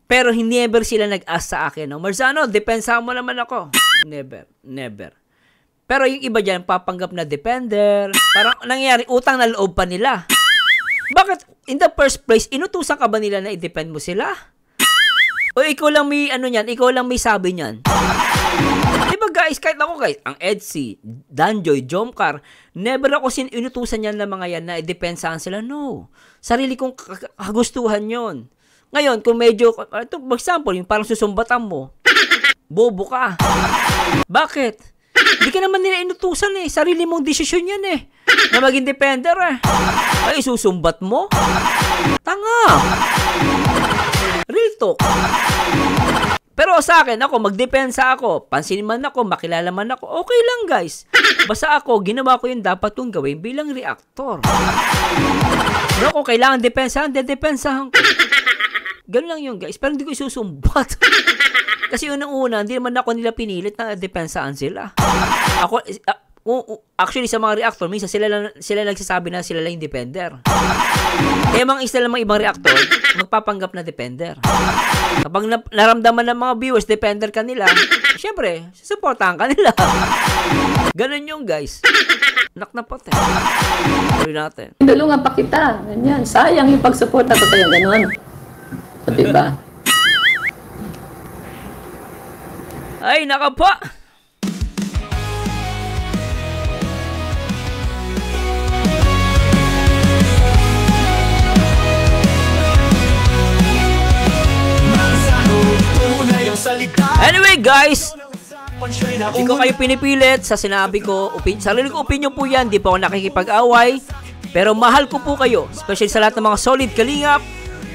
Speaker 2: Pero never sila nag-ask sa akin, no? Marzano, depensahan mo naman ako. Never. Pero yung iba dyan, papanggap na defender, parang nangyayari, utang na loob pa nila. Bakit, in the first place, inutusan ka ba nila na i-depend mo sila? O ikaw lang may, ikaw lang may sabi niyan? Diba guys, kahit ako guys, ang Edsy, Danjoy, Jomcar, never ako inutusan yan ng mga yan na i-depensahan sila. No. Sarili kong kagustuhan yon. Ngayon, kung medyo, for example, yung parang susumbatan mo, bobo ka. Bakit? Hindi ka naman nila inutusan eh. Sarili mong desisyon yan eh. Na maging defender eh. Ay, susumbat mo? Tanga. Real talk. Pero sa akin, ako, magdepensa ako. Pansinin man ako, makilala man ako. Okay lang guys. Basta ako, ginawa ko yung dapat kong gawin bilang reactor. Pero kung kailangan depensahan, depensahan ko. Ganun lang yun guys. Pero hindi ko isusumbat. Kasi unang-una, hindi naman ako nila pinilit na depensahan sila. Ako, actually sa mga reactor, minsan sila nagsasabi na sila lang yung defender. Kaya mga isa lang mga ibang reactor, magpapanggap na defender. Kapag naramdaman ng mga viewers, defender ka nila, syempre, supportahan ka nila. Ganun yung guys. Nak na pati. Tuloy natin.
Speaker 4: Tulungan pa kita. Ganyan. Sayang yung pagsuporta ko sa'yo. Ganun. So, diba?
Speaker 2: Ay, nakapa! Anyway guys, hindi ko kayo pinipilit sa sinabi ko, sarili ko opinion po yan, di po ako nakikipag-away, pero mahal ko po kayo, especially sa lahat ng mga solid kalingap,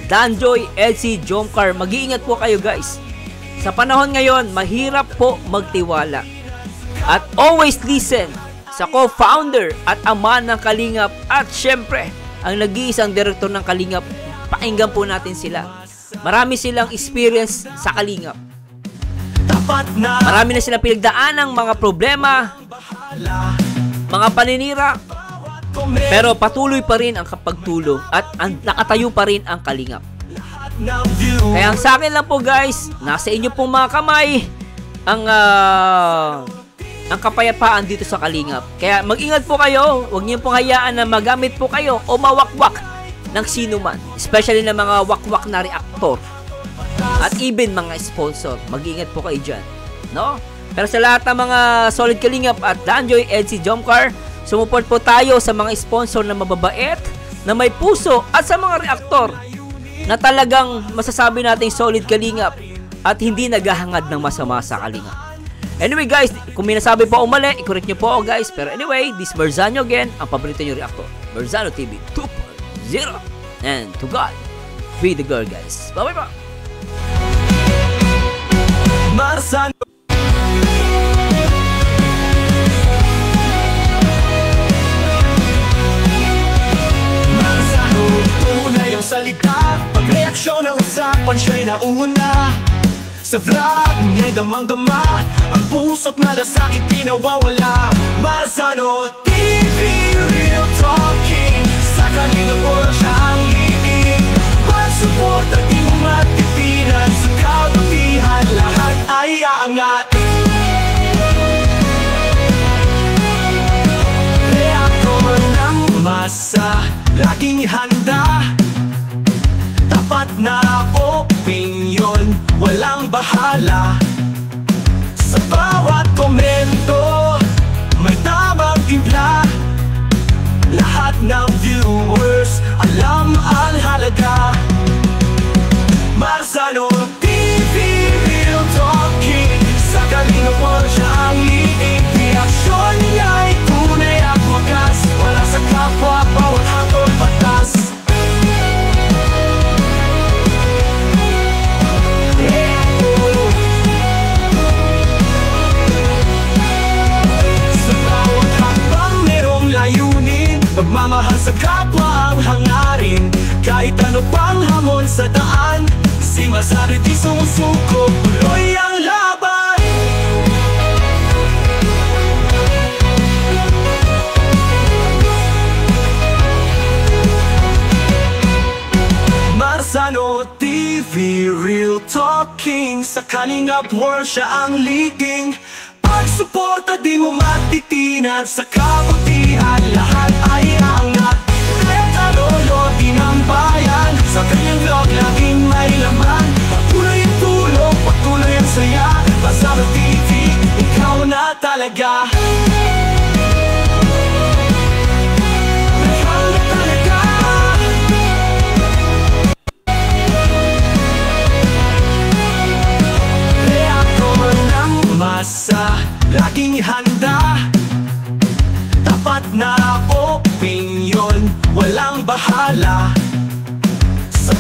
Speaker 2: Danjoy, Edsy, Jomcar, mag-iingat po kayo guys. Sa panahon ngayon, mahirap po magtiwala. At always listen sa co-founder at ama ng Kalingap at syempre, ang nag-iisang direktor ng Kalingap, pakinggan po natin sila. Marami silang experience sa Kalingap.
Speaker 1: tapat na
Speaker 2: Marami na silang pinagdaan ng mga problema, mga paninira, pero patuloy pa rin ang kapagtulong at nakatayo pa rin ang Kalingap. Kaya ang sa akin lang po guys, nasa inyo pong mga kamay ang kapayapaan dito sa Kalingap. Kaya mag-ingat po kayo, huwag niyo pong hayaan na magamit po kayo o mawakwak ng sino man, especially ng mga wakwak na reaktor at even mga sponsor. Mag-ingat po kayo dyan, no? Pero sa lahat ng mga solid Kalingap at Danjoy, Edsy, Jomcar, sumuport po tayo sa mga sponsor na mababait, na may puso, at sa mga reaktor na talagang masasabi natin solid Kalingap at hindi naghahangad ng masama sa Kalingap. Anyway guys, kung may nasabi po akong mali, i-correct nyo po ako guys. Pero anyway, this Berzano again, ang paborito nyo reactor, Berzano TV 2.0. And to God be the girl guys. Bye bye po.
Speaker 1: Marzano. Marzano, tunay ang salita. Pag-reaksyon ang usapan, siya'y nauna. Sa vlog, nga'y damang-dama. Ang puso't malasakit di nawawala. Marzano TV, real talking. Sa kanila po siya ang liig. Pag-support at di mo matipinan. Sa kabutihan, lahat ay aangat. Reaktor ng masa, laging handa. Tapat na opinyon, walang bahala. Sa bawat komento, may tamang timpla. Lahat ng viewers, alam ang halaga. Marzano TV, real talking. Sa Kalingap siya ang liig. Reaksyon niya'y tunay at wagas. Wala sa kapwa, bawat hatol batas. Pagmamahal sa kapwa ang hangarin. Kahit ano pang hamon sa daan, si Marzano di sumusuko, tuloy ang laban. Marzano TV, real talking. Sa Kalingap world siya ang leading. Pagsuporta di mo matitinan. Sa kabutihan, lahat ay aangat. Retalo, lodi ng bayan. Sa kanyang vlog, laging may laman. Patuloy ang tulong, patuloy ang saya. Marzano TV, ikaw na talaga. Ikaw na talaga. Reaktor ng masa, laging handa. Tapat na opinyon, walang bahala. Sa